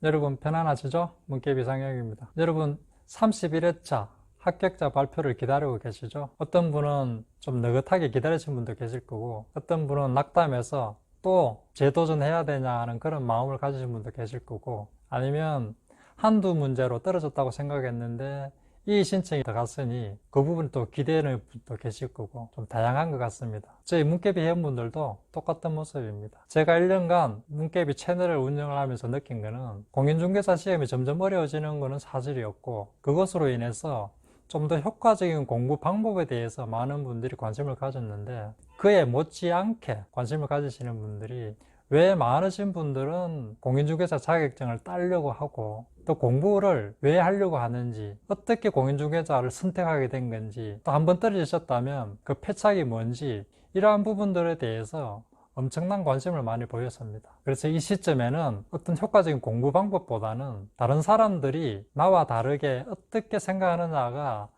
여러분 편안하시죠? 문깨비 상혁입니다. 여러분 31회차 합격자 발표를 기다리고 계시죠? 어떤 분은 좀 느긋하게 기다리신 분도 계실 거고, 어떤 분은 낙담해서 또 재도전해야 되냐 하는 그런 마음을 가지신 분도 계실 거고, 아니면 한두 문제로 떨어졌다고 생각했는데 이 신청이 들어갔으니 그 부분 또 기대하는 분도 계실 거고, 좀 다양한 것 같습니다. 저희 문깨비 회원분들도 똑같은 모습입니다. 제가 1년간 문깨비 채널을 운영을 하면서 느낀 거는, 공인중개사 시험이 점점 어려워지는 거는 사실이었고, 그것으로 인해서 좀 더 효과적인 공부 방법에 대해서 많은 분들이 관심을 가졌는데, 그에 못지않게 관심을 가지시는 분들이 왜 많으신 분들은 공인중개사 자격증을 따려고 하고, 또 공부를 왜 하려고 하는지, 어떻게 공인중개사를 선택하게 된 건지, 또 한번 떨어지셨다면 그 패착이 뭔지, 이러한 부분들에 대해서 엄청난 관심을 많이 보였습니다. 그래서 이 시점에는 어떤 효과적인 공부 방법보다는 다른 사람들이 나와 다르게 어떻게 생각하느냐가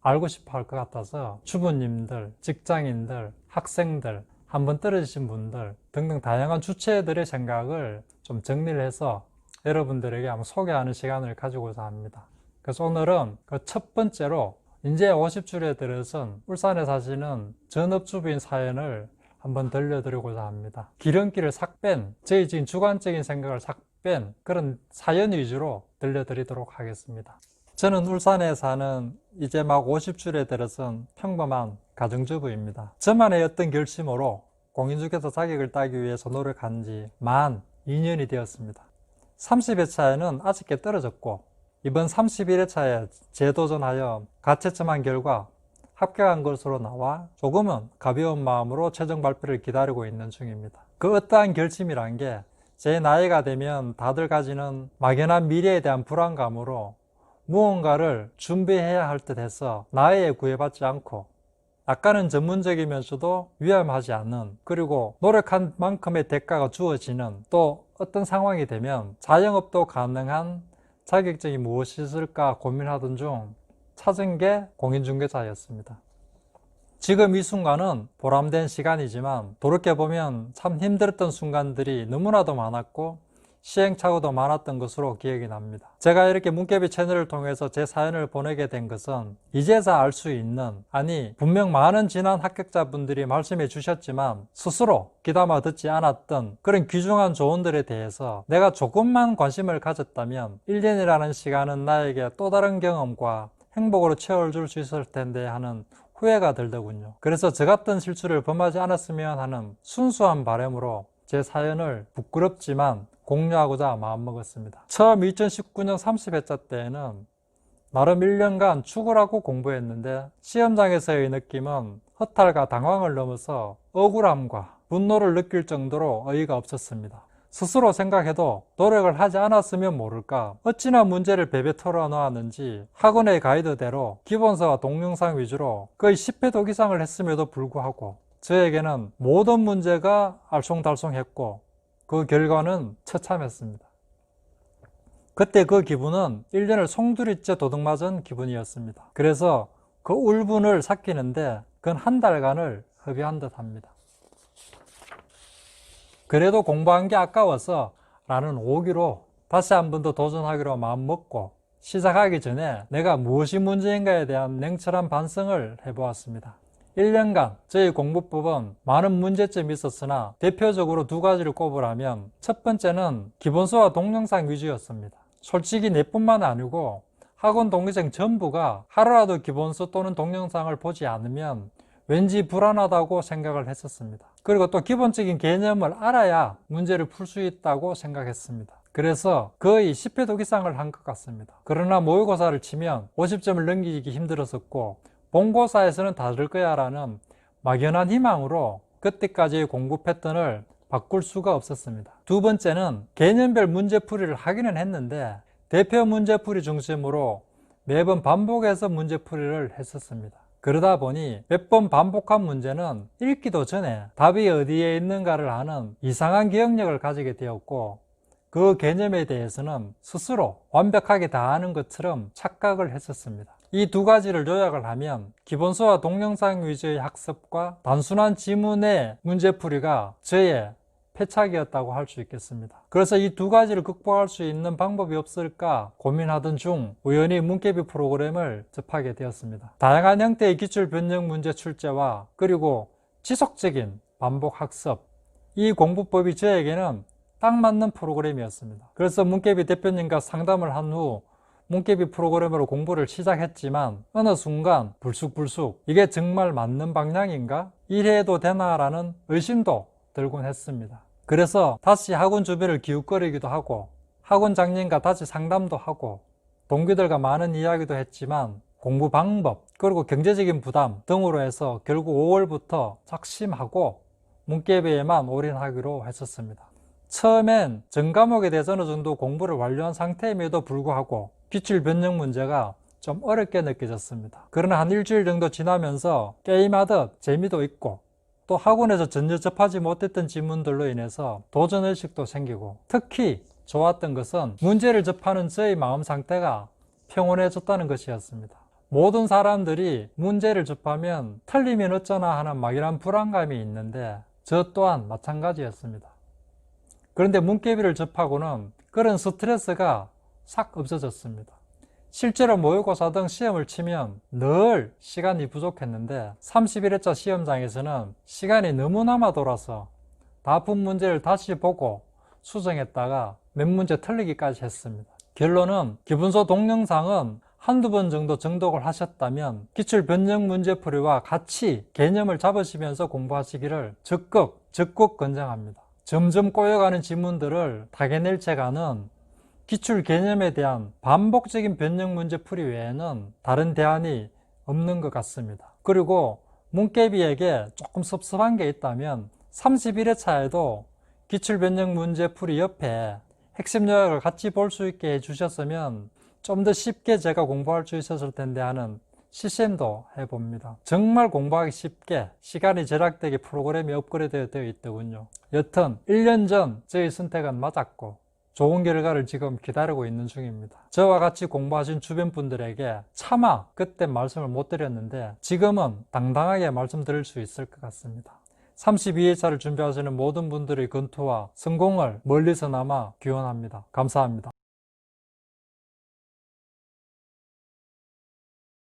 알고 싶어 할 것 같아서, 주부님들, 직장인들, 학생들, 한번 떨어지신 분들 등등 다양한 주체들의 생각을 좀 정리를 해서 여러분들에게 한번 소개하는 시간을 가지고자 합니다. 그래서 오늘은 그 첫 번째로, 이제 50줄에 들어선 울산에 사시는 전업주부인 사연을 한번 들려드리고자 합니다. 기름기를 싹 뺀, 저희 지금 주관적인 생각을 싹 뺀 그런 사연 위주로 들려드리도록 하겠습니다. 저는 울산에 사는 이제 막 50줄에 들어선 평범한 가정주부입니다. 저만의 어떤 결심으로 공인중개사 자격을 따기 위해서 노력한 지 만 2년이 되었습니다. 30회차에는 아쉽게 떨어졌고, 이번 31회차에 재도전하여 가채점한 결과 합격한 것으로 나와 조금은 가벼운 마음으로 최종 발표를 기다리고 있는 중입니다. 그 어떠한 결심이란 게, 제 나이가 되면 다들 가지는 막연한 미래에 대한 불안감으로 무언가를 준비해야 할 듯 해서 나이에 구애받지 않고, 약간은 전문적이면서도 위험하지 않는, 그리고 노력한 만큼의 대가가 주어지는, 또 어떤 상황이 되면 자영업도 가능한 자격증이 무엇이 있을까 고민하던 중 찾은 게 공인중개사였습니다. 지금 이 순간은 보람된 시간이지만, 돌이켜보면 참 힘들었던 순간들이 너무나도 많았고 시행착오도 많았던 것으로 기억이 납니다. 제가 이렇게 문깨비 채널을 통해서 제 사연을 보내게 된 것은, 이제서 알 수 있는, 아니 분명 많은 지난 합격자분들이 말씀해 주셨지만 스스로 귀담아 듣지 않았던 그런 귀중한 조언들에 대해서 내가 조금만 관심을 가졌다면 1년이라는 시간은 나에게 또 다른 경험과 행복으로 채워줄 수 있을 텐데 하는 후회가 들더군요. 그래서 저 같은 실수를 범하지 않았으면 하는 순수한 바람으로 제 사연을 부끄럽지만 공유하고자 마음먹었습니다. 처음 2019년 30회차 때에는 나름 1년간 죽으라고 공부했는데, 시험장에서의 느낌은 허탈과 당황을 넘어서 억울함과 분노를 느낄 정도로 어이가 없었습니다. 스스로 생각해도 노력을 하지 않았으면 모를까, 어찌나 문제를 베베 털어놓았는지 학원의 가이드대로 기본서와 동영상 위주로 거의 10회 독이상을 했음에도 불구하고 저에게는 모든 문제가 알쏭달쏭했고, 그 결과는 처참했습니다. 그때 그 기분은 1년을 송두리째 도둑맞은 기분이었습니다. 그래서 그 울분을 삭히는데 그건 한 달간을 허비한 듯 합니다. 그래도 공부한 게 아까워서 라는 오기로 다시 한 번 더 도전하기로 마음먹고, 시작하기 전에 내가 무엇이 문제인가에 대한 냉철한 반성을 해보았습니다. 1년간 저희 공부법은 많은 문제점이 있었으나 대표적으로 두 가지를 꼽으라면, 첫 번째는 기본서와 동영상 위주였습니다. 솔직히 내뿐만 아니고 학원 동기생 전부가 하루라도 기본서 또는 동영상을 보지 않으면 왠지 불안하다고 생각을 했었습니다. 그리고 또 기본적인 개념을 알아야 문제를 풀 수 있다고 생각했습니다. 그래서 거의 10회 독이상을 한 것 같습니다. 그러나 모의고사를 치면 50점을 넘기기 힘들었었고, 본고사에서는 다를 거야 라는 막연한 희망으로 그때까지의 공부 패턴을 바꿀 수가 없었습니다. 두 번째는 개념별 문제풀이를 하기는 했는데 대표 문제풀이 중심으로 매번 반복해서 문제풀이를 했었습니다. 그러다 보니 몇 번 반복한 문제는 읽기도 전에 답이 어디에 있는가를 아는 이상한 기억력을 가지게 되었고, 그 개념에 대해서는 스스로 완벽하게 다 아는 것처럼 착각을 했었습니다. 이 두 가지를 요약을 하면, 기본서와 동영상 위주의 학습과 단순한 지문의 문제풀이가 저의 패착이었다고 할 수 있겠습니다. 그래서 이 두 가지를 극복할 수 있는 방법이 없을까 고민하던 중 우연히 문개비 프로그램을 접하게 되었습니다. 다양한 형태의 기출 변형 문제 출제와 그리고 지속적인 반복 학습, 이 공부법이 저에게는 딱 맞는 프로그램이었습니다. 그래서 문개비 대표님과 상담을 한 후 문개비 프로그램으로 공부를 시작했지만 어느 순간 불쑥불쑥 이게 정말 맞는 방향인가? 이래도 되나라는 의심도 들곤 했습니다. 그래서 다시 학원 주변을 기웃거리기도 하고 학원장님과 다시 상담도 하고 동기들과 많은 이야기도 했지만 공부 방법 그리고 경제적인 부담 등으로 해서 결국 5월부터 작심하고 문개비에만 올인하기로 했었습니다. 처음엔 전 과목에 대해서 어느 정도 공부를 완료한 상태임에도 불구하고 기출 변형 문제가 좀 어렵게 느껴졌습니다. 그러나 한 일주일 정도 지나면서 게임하듯 재미도 있고 또 학원에서 전혀 접하지 못했던 지문들로 인해서 도전의식도 생기고 특히 좋았던 것은 문제를 접하는 저의 마음 상태가 평온해졌다는 것이었습니다. 모든 사람들이 문제를 접하면 틀리면 어쩌나 하는 막연한 불안감이 있는데 저 또한 마찬가지였습니다. 그런데 문개비를 접하고는 그런 스트레스가 싹 없어졌습니다. 실제로 모의고사 등 시험을 치면 늘 시간이 부족했는데 31회차 시험장에서는 시간이 너무 남아 돌아서 다 푼 문제를 다시 보고 수정했다가 몇 문제 틀리기까지 했습니다. 결론은 기분서 동영상은 한두 번 정도 정독을 하셨다면 기출 변형 문제풀이와 같이 개념을 잡으시면서 공부하시기를 적극 권장합니다. 점점 꼬여가는 지문들을 다개낼채가는 기출 개념에 대한 반복적인 변형 문제풀이 외에는 다른 대안이 없는 것 같습니다. 그리고 문개비에게 조금 섭섭한 게 있다면 31회차에도 기출 변형 문제풀이 옆에 핵심 요약을 같이 볼 수 있게 해주셨으면 좀 더 쉽게 제가 공부할 수 있었을 텐데 하는 시샘도 해봅니다. 정말 공부하기 쉽게 시간이 절약되게 프로그램이 업그레이드 되어 있더군요. 여튼 1년 전 저의 선택은 맞았고 좋은 결과를 지금 기다리고 있는 중입니다. 저와 같이 공부하신 주변 분들에게 차마 그때 말씀을 못 드렸는데 지금은 당당하게 말씀드릴 수 있을 것 같습니다. 32회차를 준비하시는 모든 분들의 건투와 성공을 멀리서나마 기원합니다. 감사합니다.